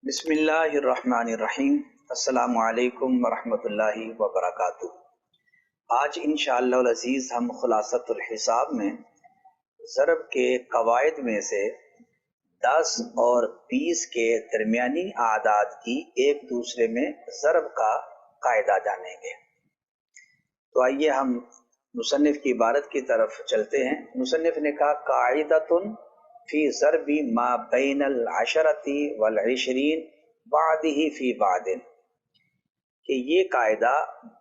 بسم اللہ الرحمن الرحیم۔ السلام علیکم ورحمۃ اللہ وبرکاتہ۔ آج انشاءاللہ العزیز ہم خلاصۃ الحساب میں ضرب کے قواعد میں سے 10 اور 20 کے درمیانی اعداد کی ایک دوسرے میں ضرب کا قاعدہ جانیں گے۔ تو آئیے ہم مصنف کی عبارت کی طرف چلتے ہیں۔ مصنف نے کہا قاعدۃ فی ضرب ما بین العشرۃ والعشرین بعدہ فی بعد، کہ یہ قاعدہ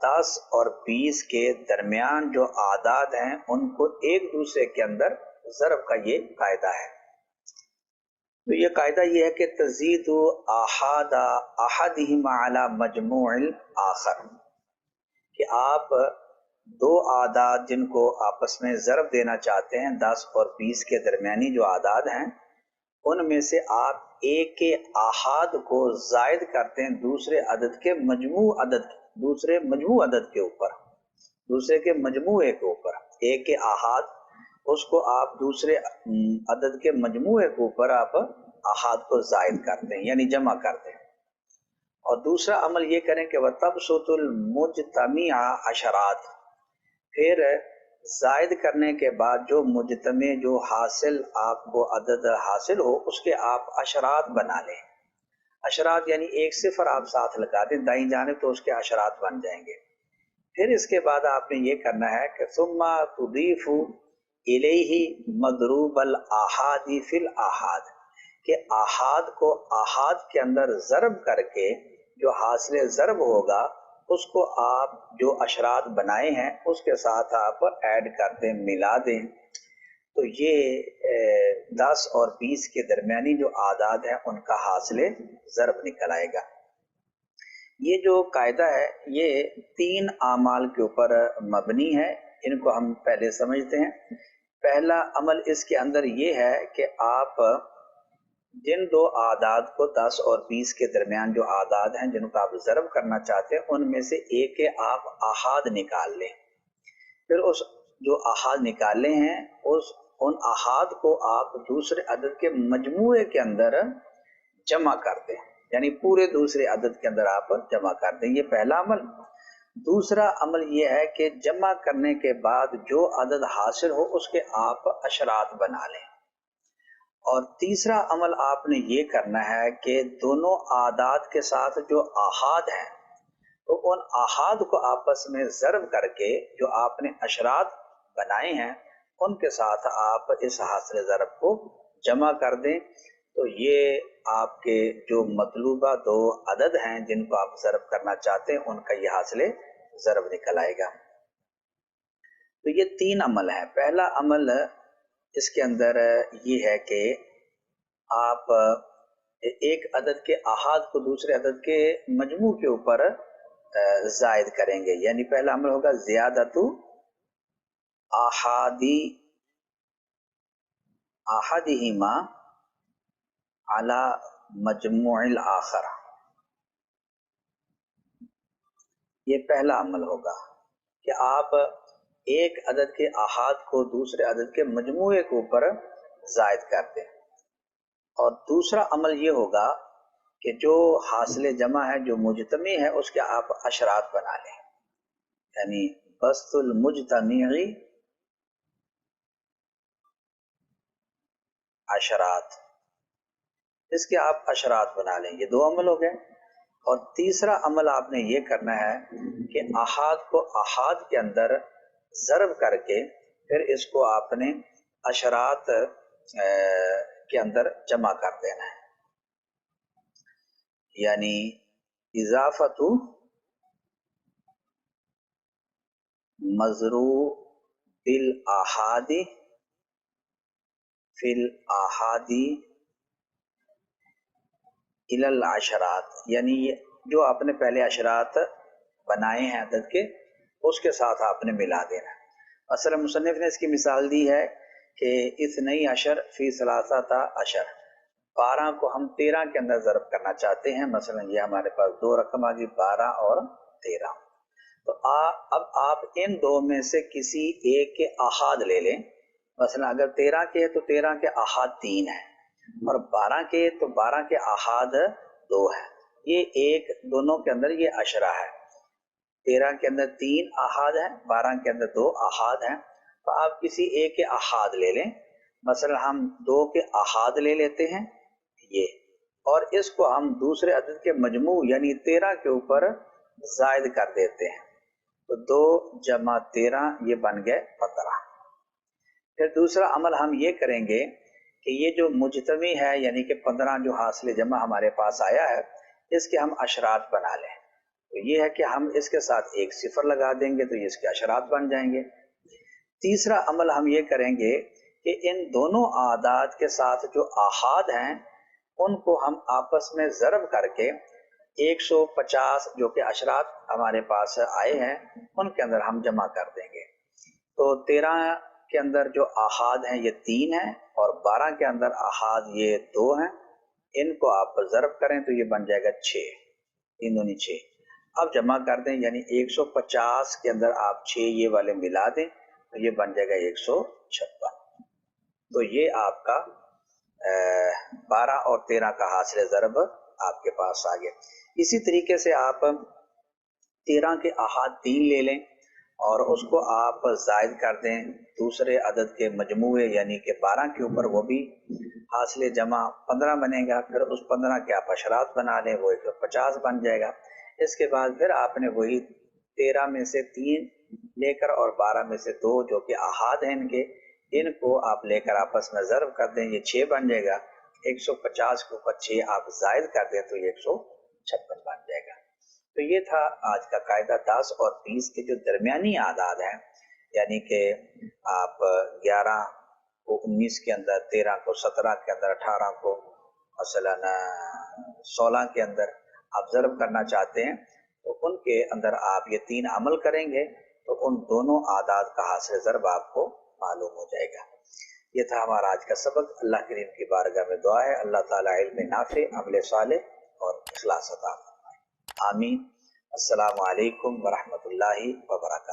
10 اور 20 کے درمیان جو اعداد ہیں ان کو ایک دوسرے کے اندر ضرب کا یہ قاعدہ ہے۔ تو یہ قاعدہ یہ ہے کہ تزید احاد احدہما علی مجموع الاخر، کہ آپ دو اعداد جن کو آپس میں ضرب دینا چاہتے ہیں 10 اور 20 کے درمیانی جو اعداد ہیں ان میں سے آپ ایک کے احاد کو زائد کرتے ہیں دوسرے عدد کے مجموع عدد کے اوپر، دوسرے کے مجموعے کے اوپر۔ ایک کے احاد اس کو آپ دوسرے عدد کے مجموعے کے اوپر آپ احاد کو زائد کرتے ہیں یعنی جمع کرتے ہیں۔ اور دوسرا عمل یہ کریں کہ وَتَبْسُطُ الْمُجْتَمِعَ عَشَرَاتٍ، پھر زائد کرنے کے بعد جو مجتمع جو حاصل آپ کو عدد حاصل ہو اس کے آپ عشرات بنا لیں۔ عشرات یعنی ایک صفر آپ ساتھ لگا دیں دائیں جانب تو اس کے عشرات بن جائیں گے۔ پھر اس کے بعد آپ نے یہ کرنا ہے کہ ثم تضیف الیہ مضروب الاحاد فی الاحاد، کہ احاد کو احاد کے اندر ضرب کر کے جو حاصل ضرب ہوگا اس کو آپ جو عشرات بنائے ہیں اس کے ساتھ آپ ایڈ کر دیں، ملا دیں۔ تو یہ 10 اور 20 کے درمیانی جو اعداد ہیں ان کا حاصل ضرب نکل آئے گا۔ یہ جو قاعدہ ہے یہ 3 اعمال کے اوپر مبنی ہے، ان کو ہم پہلے سمجھتے ہیں۔ پہلا عمل اس کے اندر یہ ہے کہ آپ جن دو اعداد کو 10 اور 20 کے درمیان جو اعداد ہیں جن کو آپ ضرب کرنا چاہتے ہیں ان میں سے ایک کے آپ احاد نکال لیں۔ پھر اس جو احاد نکالے ہیں ان احاد کو آپ دوسرے عدد کے مجموعے کے اندر جمع کر دیں، یعنی پورے دوسرے عدد کے اندر آپ جمع کر دیں۔ یہ پہلا عمل۔ دوسرا عمل یہ ہے کہ جمع کرنے کے بعد جو عدد حاصل ہو اس کے آپ عشرات بنا لیں۔ اور تیسرا عمل آپ نے یہ کرنا ہے کہ دونوں اعداد کے ساتھ جو احاد ہیں تو ان احاد کو آپس میں ضرب کر کے جو آپ نے عشرات بنائے ہیں ان کے ساتھ آپ اس حاصل ضرب کو جمع کر دیں۔ تو یہ آپ کے جو مطلوبہ دو عدد ہیں جن کو آپ ضرب کرنا چاہتے ہیں ان کا یہ حاصل ضرب نکل آئے گا۔ تو یہ 3 عمل ہیں۔ پہلا عمل اس کے اندر یہ ہے کہ آپ ایک عدد کے احاد کو دوسرے عدد کے مجموع کے اوپر زائد کریں گے، یعنی پہلا عمل ہوگا زیادت احدہما علی مجموع الاخر، یہ پہلا عمل ہوگا کہ آپ ایک عدد کے احاد کو دوسرے عدد کے مجموعے کے اوپر زائد کر دیں۔ اور دوسرا عمل یہ ہوگا کہ جو حاصل جمع ہے جو مجتمع ہے اس کے آپ عشرات بنا لیں، یعنی بسط المجتمع عشرات، اس کے آپ عشرات بنا لیں۔ یہ 2 عمل ہو گئے۔ اور تیسرا عمل آپ نے یہ کرنا ہے کہ احاد کو احاد کے اندر ضرب کر کے پھر اس کو آپ نے عشرات کے اندر جمع کر دینا ہے، یعنی اضافت مضروب الاحاد فی الاحاد الی العشرات، یعنی جو آپ نے پہلے عشرات بنائے ہیں عدد کے اس کے ساتھ آپ نے ملا دینا ہے۔ مثلا مصنف نے اس کی مثال دی ہے کہ 12 فی 13، 12 کو ہم 13 کے اندر ضرب کرنا چاہتے ہیں۔ مثلا یہ ہمارے پاس 2 رقم آ گئی 12 اور 13۔ تو اب آپ ان دو میں سے کسی ایک کے احاد لے لیں۔ مثلا اگر 13 کے ہے تو 13 کے احاد 3 ہیں، اور 12 کے تو 12 کے احاد 2 ہے. یہ ایک دونوں کے اندر یہ اشرہ ہے. 13 کے اندر 3 احاد ہیں، 12 کے اندر 2 احاد ہیں. تو آپ کسی ایک کے احاد لے لیں. مثلا ہم 2 کے احاد لے لیتے ہیں یہ، اور اس کو ہم دوسرے عدد کے مجموع یعنی 13 کے اوپر زائد کر دیتے ہیں. تو 2 جمع 13 یہ بن گئے 15. پھر دوسرا عمل ہم یہ کریں گے کہ یہ جو مجتمع ہے یعنی کہ 15 جو حاصل جمع ہمارے پاس آیا ہے اس کے ہم اشرات بنا لیں. تو یہ ہے کہ ہم اس کے ساتھ ایک صفر لگا دیں گے تو یہ اس کے اشرات بن جائیں گے. تیسرا عمل ہم یہ کریں گے کہ ان دونوں اعداد کے ساتھ جو احاد ہیں ان کو ہم آپس میں ضرب کر کے 150 جو کہ اشرات ہمارے پاس آئے ہیں ان کے اندر ہم جمع کر دیں گے. تو 13 کے اندر جو احاد ہیں یہ 3 ہیں اور 12 کے اندر احاد یہ 2 ہیں. ان کو آپ ضرب کریں تو یہ بن جائے گا 6. 3 دونی 6. اب جمع کر دیں یعنی 150 کے اندر آپ 6 یہ والے ملا دیں تو یہ بن جائے گا 156. تو یہ آپ کا 12 اور 13 کا حاصل ضرب آپ کے پاس آ گیا. اسی طریقے سے آپ 13 کے احاد 3 لے لیں اور اس کو آپ زائد کر دیں دوسرے عدد کے مجموعے یعنی کہ 12 کے اوپر، وہ بھی حاصل جمع 15 بنے گا. پھر اس 15 کے آپ اشرات بنا لیں وہ 150 بن جائے گا. اس کے بعد پھر آپ نے وہی 13 میں سے 3 لے کر اور 12 میں سے 2 جو کہ احاد ہیں ان کو آپ لے کر آپس میں ضرب کر دیں، یہ 6 بن جائے گا. 150 کے اوپر 6 آپ زائد کر دیں تو یہ 156 بن جائے گا. تو یہ تھا آج کا قاعدہ. 10 اور 20 کے جو درمیانی اعداد ہیں یعنی کہ آپ 11 کو 19 کے اندر، 13 کو 17 کے اندر، 18 کو مثلا 16 کے اندر آپ ضرب کرنا چاہتے ہیں تو ان کے اندر آپ یہ 3 عمل کریں گے تو ان دونوں اعداد کا حاصل ضرب آپ کو معلوم ہو جائے گا. یہ تھا ہمارا آج کا سبق. اللہ کریم کی بارگاہ میں دعا ہے اللہ تعالیٰ علم نافع، عمل صالح اور اخلاص عطا فرمائے. آمین. السلام علیکم ورحمۃ اللہ وبرکاتہ.